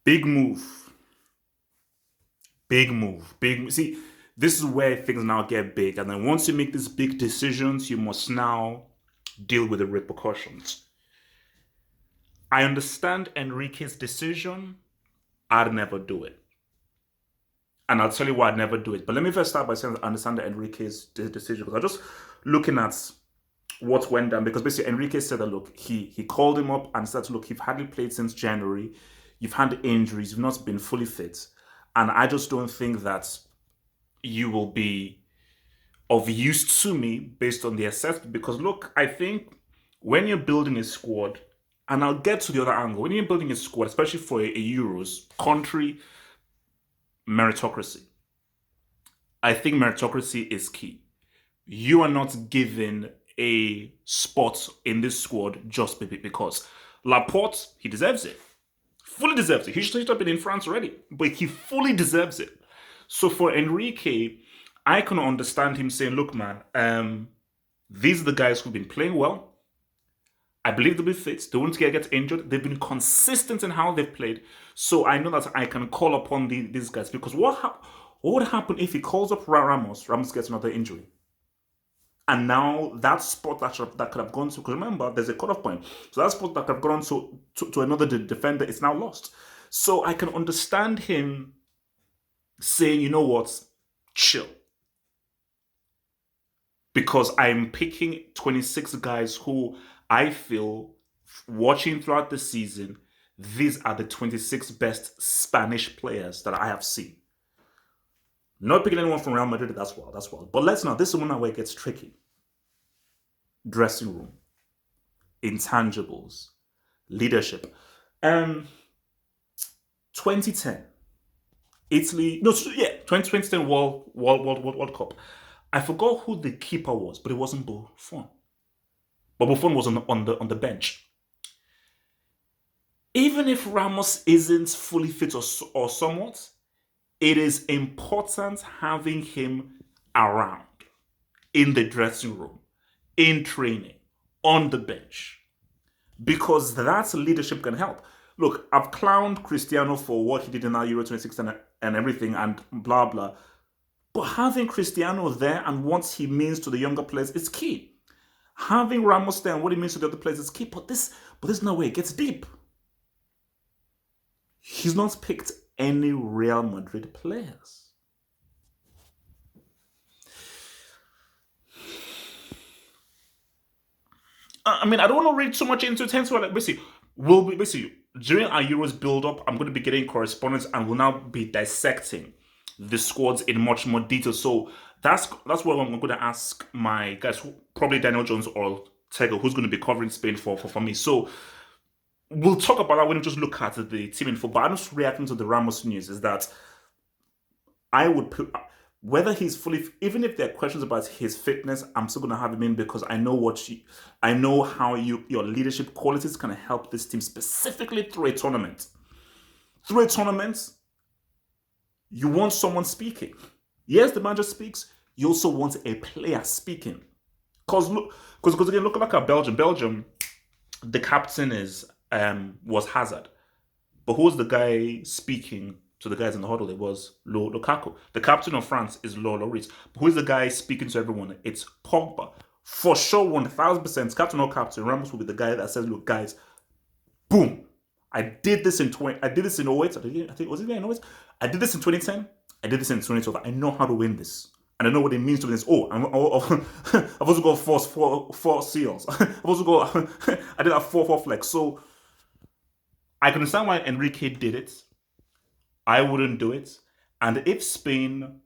Big move. Big move. See, this is where things now get big. And then once you make these big decisions, you must now deal with the repercussions. I understand Enrique's decision. I'd never do it. And I'll tell you why I'd never do it. But let me first start by saying I understand Enrique's decision. Because I'm just looking at what went down. Because basically Enrique said that, look, he called him up and said, look, you've hardly played since January. You've had injuries. You've not been fully fit. And I just don't think that you will be of use to me based on the assessment. Because look, I think when you're building a squad, and I'll get to the other angle, when you're building a squad, especially for a Euros country, meritocracy. I think meritocracy is key. You are not given a spot in this squad just because. Laporte, he deserves it. Fully deserves it. He should have been in France already, but he fully deserves it. So for Enrique, I can understand him saying, look, man, these are the guys who've been playing well. I believe they'll be fit. They won't get injured. They've been consistent in how they've played. So I know that I can call upon these guys. Because what would happen if he calls up Ramos? Ramos gets another injury. And now that spot that could have gone to, because remember, there's a cutoff point. So that spot that could have gone to another defender is now lost. So I can understand him saying, you know what, chill. Because I'm picking 26 guys who I feel, watching throughout the season, these are the 26 best Spanish players that I have seen. Not picking anyone from Real Madrid, that's wild. But let's not, this is one where it gets tricky. Dressing room, intangibles, leadership. 2010, Italy, 2010 World Cup. I forgot who the keeper was, but it wasn't Buffon. But Buffon was on the bench. Even if Ramos isn't fully fit or somewhat, it is important having him around in the dressing room, in training, on the bench, because that leadership can help. Look, I've clowned Cristiano for what he did in our Euro 2016 and everything and blah, blah. But having Cristiano there and what he means to the younger players is key. Having Ramos there and what he means to the other players is key. But this is no way it gets deep. He's not picked any Real Madrid players. I mean, I don't want to read too much into it. Hence, basically, during our Euros build-up, I'm going to be getting correspondence and we'll now be dissecting the squads in much more detail. So that's what I'm going to ask my guys, probably Daniel Jones or Tego, who's going to be covering Spain for me. So we'll talk about that when we just look at the team info. But I'm just reacting to the Ramos news is that I would put, whether he's fully, even if there are questions about his fitness, I'm still going to have him in because I know how your leadership qualities can help this team specifically through a tournament. Through a tournament, you want someone speaking. Yes, the manager speaks. You also want a player speaking. Because again, look at Belgium. Belgium, the captain was Hazard. But who was the guy speaking to the guys in the huddle? It was Lukaku. The captain of France is Lloris. But who is the guy speaking to everyone? It's Pogba. For sure, 1000%, captain or captain, Ramos will be the guy that says, look, guys, boom. I did this in 08. I think, was it in 08? I did this in 2010. I did this in 2012. I know how to win this. And I know what it means to win this. I've also got four seals. I've also got, I did that 4-4 flex. So I can understand why Enrique did it. I wouldn't do it. And if Spain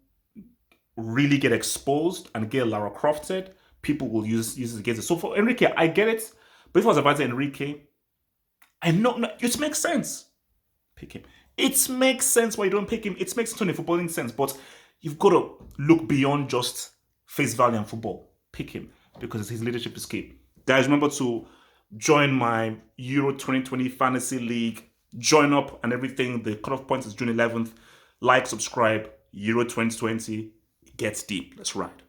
really get exposed and get Lara Crofted, people will use it against it. So for Enrique, I get it. But if I was about Enrique, I know it makes sense. Pick him. It makes sense why you don't pick him. It makes sense in a footballing sense, but you've got to look beyond just face value and football. Pick him because his leadership is key. Guys, remember to join my Euro 2020 Fantasy League. Join up and everything. The cutoff point is June 11th. Like, subscribe. Euro 2020 gets deep. Let's ride.